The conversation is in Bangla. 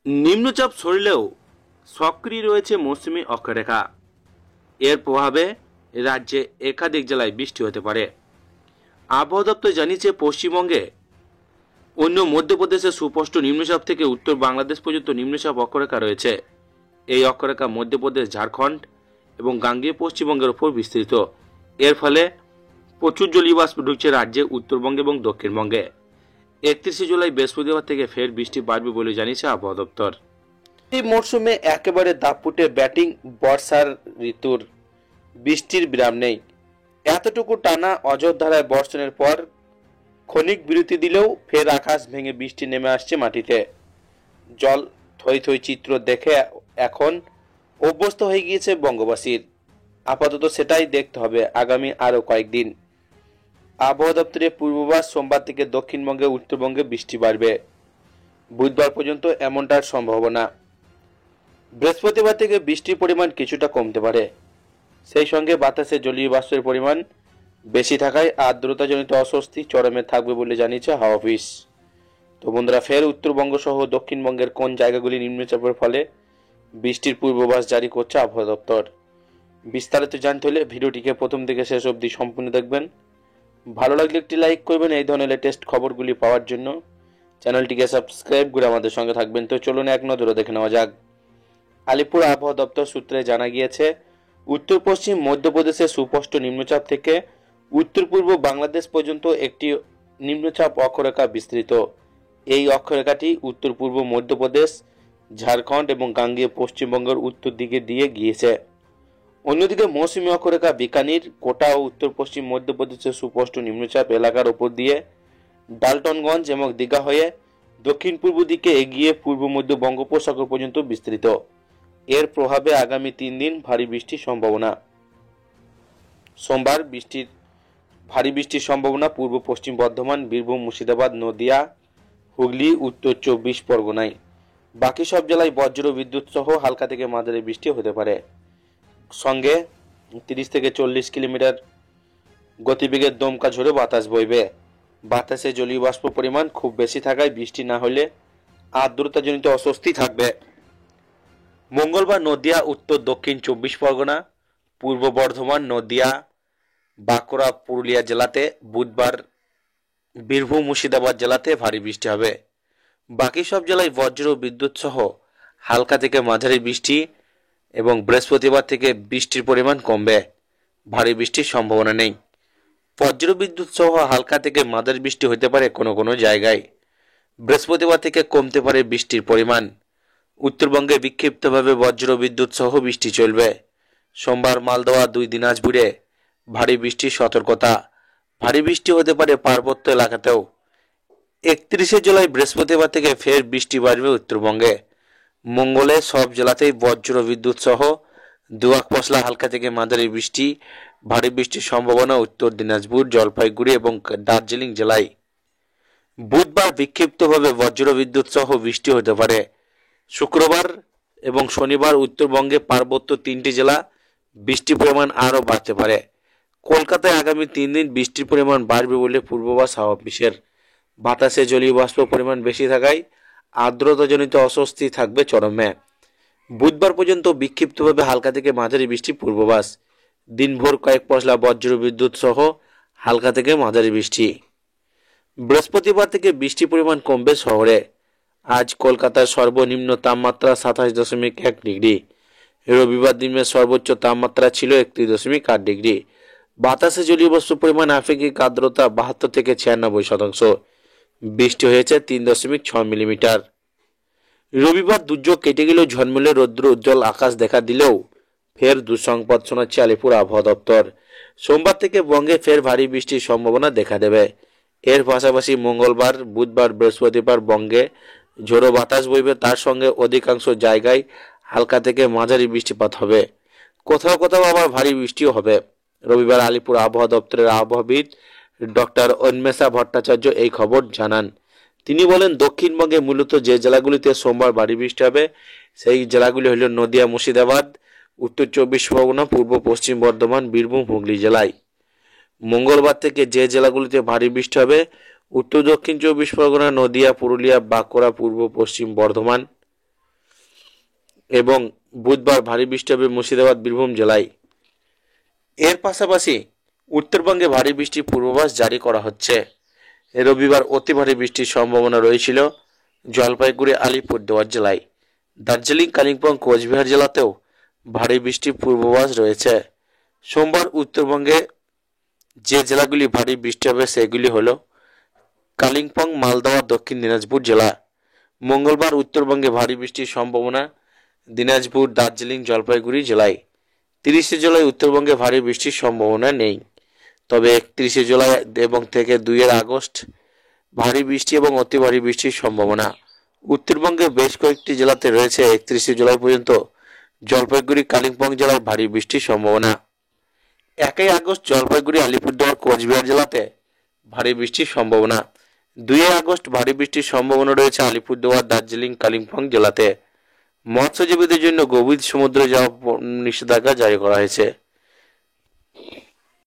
নিম্নচাপ সরলেও সক্রিয় রয়েছে মৌসুমি অক্ষরেখা। এর প্রভাবে রাজ্যে একাধিক জেলায় বৃষ্টি হতে পারে। আবহাওয়া দপ্তর জানিয়েছে পশ্চিমবঙ্গে অন্য মধ্যপ্রদেশের সুস্পষ্ট নিম্নচাপ থেকে উত্তর বাংলাদেশ পর্যন্ত নিম্নচাপ অক্ষরেখা রয়েছে। এই অক্ষরেখা মধ্যপ্রদেশ, ঝাড়খণ্ড এবং গাঙ্গেয় পশ্চিমবঙ্গের উপর বিস্তৃত। এর ফলে প্রচুর জলীয় বাষ্প ঢুকছে রাজ্যে উত্তরবঙ্গে এবং দক্ষিণবঙ্গে। 31 জুলাই বৃহস্পতিবার থেকে ফের বৃষ্টি বাড়বে বলে জানিয়েছে আবহাওয়া দপ্তর। এই মরশুমে একেবারে দাপুটে ব্যাটিং বর্ষার ঋতুর বৃষ্টির বিরাম নেই। এতটুকু টানা অযোধ্যায় বর্ষণের পর ক্ষণিক বিরতি দিলেও ফের আকাশ ভেঙে বৃষ্টি নেমে আসছে মাটিতে। জল থই থই চিত্র দেখে এখন অভ্যস্ত হয়ে গিয়েছে বঙ্গবাসীর। আপাতত সেটাই দেখতে হবে আগামী আরো কয়েকদিন। আবহাওয়া দপ্তরের পূর্বাভাস, সোমবার থেকে দক্ষিণবঙ্গে উত্তরবঙ্গে বৃষ্টি বাড়বে। বুধবার পর্যন্ত এমনটার সম্ভাবনা। বৃহস্পতিবার থেকে বৃষ্টির পরিমাণ কিছুটা কমতে পারে। সেই সঙ্গে বাতাসে জলীয় বাষ্পের পরিমাণ বেশি থাকায় আর্দ্রতাজনিত অস্বস্তি চরমে থাকবে বলে জানিয়েছে হাওয়া অফিস। তো বন্ধুরা, ফের উত্তরবঙ্গ সহ দক্ষিণবঙ্গের কোন জায়গাগুলি নিম্নচাপের ফলে বৃষ্টির পূর্বাভাস জারি করছে আবহাওয়া দপ্তর। বিস্তারিত জানতে হলে ভিডিওটিকে প্রথম থেকে শেষ অবধি সম্পূর্ণ দেখবেন। ভালো লাগলে একটি লাইক করবেন। এই ধরনের লেটেস্ট খবরগুলি পাওয়ার জন্য চ্যানেলটিকে সাবস্ক্রাইব করে আমাদের সঙ্গে থাকবেন। তো চলুন এক নজরে দেখে নেওয়া যাক। আলিপুর আবহাওয়া দপ্তর সূত্রে জানা গিয়েছে, উত্তর পশ্চিম মধ্যপ্রদেশের সুস্পষ্ট নিম্নচাপ থেকে উত্তর পূর্ব বাংলাদেশ পর্যন্ত একটি নিম্নচাপ অক্ষরেখা বিস্তৃত। এই অক্ষরেখাটি উত্তর পূর্ব মধ্যপ্রদেশ, ঝাড়খণ্ড এবং গাঙ্গেয় পশ্চিমবঙ্গের উত্তর দিকে দিয়ে গিয়েছে। অন্যদিকে মৌসুমী অক্ষরেখা বিকানির, কোটা ও উত্তর পশ্চিম মধ্যপ্রদেশের সুস্পষ্ট নিম্নচাপ এলাকার উপর দিয়ে ডালটনগঞ্জ এবং দীঘা হয়ে দক্ষিণ পূর্ব দিকে এগিয়ে পূর্ব মধ্য বঙ্গোপসাগর পর্যন্ত বিস্তৃত। এর প্রভাবে আগামী 3 দিন ভারী বৃষ্টির সম্ভাবনা। সোমবার ভারী বৃষ্টির সম্ভাবনা পূর্ব পশ্চিম বর্ধমান, বীরভূম, মুর্শিদাবাদ, নদিয়া, হুগলি, উত্তর 24 পরগনায়। বাকি সব জেলায় বজ্র বিদ্যুৎ সহ হালকা থেকে মাঝারি বৃষ্টি হতে পারে। সঙ্গে 30 থেকে 40 কিলোমিটার গতিবেগের দমকা ঝোড়ো বাতাস বইবে। বাতাসে জলীয় বাষ্প পরিমাণ খুব বেশি থাকায় বৃষ্টি না হলে আর্দ্রতাজনিত অস্বস্তি থাকবে। মঙ্গলবার নদিয়া, উত্তর দক্ষিণ 24 পরগনা, পূর্ব বর্ধমান, নদিয়া, বাঁকুড়া, পুরুলিয়া জেলাতে, বুধবার বীরভূম, মুর্শিদাবাদ জেলাতে ভারী বৃষ্টি হবে। বাকি সব জেলায় বজ্র বিদ্যুৎ সহ হালকা থেকে মাঝারি বৃষ্টি এবং বৃহস্পতিবার থেকে বৃষ্টির পরিমাণ কমবে। ভারী বৃষ্টির সম্ভাবনা নেই। বজ্র বিদ্যুৎ সহ হালকা থেকে মাঝারি বৃষ্টি হতে পারে কোনো কোনো জায়গায়। বৃহস্পতিবার থেকে কমতে পারে বৃষ্টির পরিমাণ। উত্তরবঙ্গে বিক্ষিপ্তভাবে বজ্র বিদ্যুৎ সহ বৃষ্টি চলবে। সোমবার মালদহ, 2 দিনাজপুরে ভারী বৃষ্টির সতর্কতা। ভারী বৃষ্টি হতে পারে পার্বত্য এলাকাতেও। 31 জুলাই বৃহস্পতিবার থেকে ফের বৃষ্টি বাড়বে উত্তরবঙ্গে। মঙ্গলে সব জেলাতেই বজ্র বিদ্যুৎ সহ দুয়াক পশলা হালকা থেকে মাঝারি বৃষ্টি, ভারী বৃষ্টির সম্ভাবনা উত্তর দিনাজপুর, জলপাইগুড়ি এবং দার্জিলিং জেলায়। বুধবার বিক্ষিপ্তভাবে বজ্র বিদ্যুৎ সহ বৃষ্টি হতে পারে। শুক্রবার এবং শনিবার উত্তরবঙ্গে পার্বত্য 3টি জেলা বৃষ্টির পরিমাণ আরও বাড়তে পারে। কলকাতায় আগামী 3 দিন বৃষ্টির পরিমাণ বাড়বে বলে পূর্বাভাস হাওয়া অফিসের। বাতাসে জলীয় বাষ্প পরিমাণ বেশি থাকায় আর্দ্রতাজনিত অস্বস্তি থাকবে চরমে। বুধবার পর্যন্ত বিক্ষিপ্তভাবে হালকা থেকে মাঝারি বৃষ্টি পূর্বাভাস। দিনভর কয়েক পশলা বজ্র বিদ্যুৎ সহ হালকা থেকে মাঝারি বৃষ্টি। বৃহস্পতিবার থেকে বৃষ্টির পরিমাণ কমবে শহরে। আজ কলকাতার সর্বনিম্ন তাপমাত্রা 27.1 ডিগ্রি। রবিবার দিনের সর্বোচ্চ তাপমাত্রা ছিল 31.8 ডিগ্রি। বাতাসে জলীয় বাষ্প পরিমাণ আপেক্ষিক আর্দ্রতা 72 থেকে 96%। বৃষ্টি হয়েছে 3.6 মিলিমিটার। রবিবার দুর্যোগ কেটে গেলেও ঝলমলে রৌদ্র উজ্জ্বল আকাশ দেখা দিলেও ফের দুঃসংবাদ শোনাচ্ছে আলিপুর আবহাওয়া দপ্তর। সোমবার থেকে বঙ্গে ফের ভারী বৃষ্টির সম্ভাবনা দেখা দেবে। এর পাশাপাশি মঙ্গলবার, বুধবার, বৃহস্পতিবার বঙ্গে ঝোড়ো বাতাস বইবে। তার সঙ্গে অধিকাংশ জায়গায় হালকা থেকে মাঝারি বৃষ্টিপাত হবে। কোথাও কোথাও আবার ভারী বৃষ্টিও হবে। রবিবার আলিপুর আবহাওয়া দপ্তরের আবহাওয়াবিদ ডক্টর অন্মেষা ভট্টাচার্য এই খবর জানান। তিনি বলেন, দক্ষিণবঙ্গে মূলত যে জেলাগুলিতে সোমবার ভারী বৃষ্টি হবে সেই জেলাগুলি হল নদিয়া, মুর্শিদাবাদ, উত্তর 24 পরগনা, পূর্ব পশ্চিম বর্ধমান, বীরভূম, হুগলি জেলায়। মঙ্গলবার থেকে যে জেলাগুলিতে ভারী বৃষ্টি হবে উত্তর দক্ষিণ 24 পরগনা, নদিয়া, পুরুলিয়া, বাঁকুড়া, পূর্ব পশ্চিম বর্ধমান, এবং বুধবার ভারী বৃষ্টি হবে মুর্শিদাবাদ বীরভূম জেলায়। এর পাশাপাশি উত্তরবঙ্গে ভারী বৃষ্টির পূর্বাভাস জারি করা হচ্ছে। রবিবার অতি ভারী বৃষ্টির সম্ভাবনা রয়েছিল জলপাইগুড়ি আলিপুরদুয়ার জেলায়। দার্জিলিং কালিম্পং কোচবিহার জেলাতেও ভারী বৃষ্টির পূর্বাভাস রয়েছে। সোমবার উত্তরবঙ্গে যে জেলাগুলি ভারী বৃষ্টি হবে সেগুলি হলো কালিম্পং, মালদহ, দক্ষিণ দিনাজপুর জেলা। মঙ্গলবার উত্তরবঙ্গে ভারী বৃষ্টির সম্ভাবনা দিনাজপুর, দার্জিলিং, জলপাইগুড়ি জেলায়। 30শে জুলাই উত্তরবঙ্গে ভারী বৃষ্টির সম্ভাবনা নেই, তবে 31শে জুলাই এবং থেকে 2 আগস্ট ভারী বৃষ্টি এবং অতি ভারী বৃষ্টির সম্ভাবনা। উত্তরবঙ্গে বেশ কয়েকটি জেলাতে রয়েছে 31শে জুলাই পর্যন্ত জলপাইগুড়ি, কালিম্পং জেলায় ভারী বৃষ্টির সম্ভাবনা। 1 আগস্ট জলপাইগুড়ি, আলিপুরদুয়ার, কোচবিহার জেলাতে ভারী বৃষ্টির সম্ভাবনা। 2 আগস্ট ভারী বৃষ্টির সম্ভাবনা রয়েছে আলিপুরদুয়ার, দার্জিলিং, কালিম্পং জেলাতে। মৎস্যজীবীদের জন্য গভীর সমুদ্রে যাওয়া নিষেধাজ্ঞা জারি করা হয়েছে।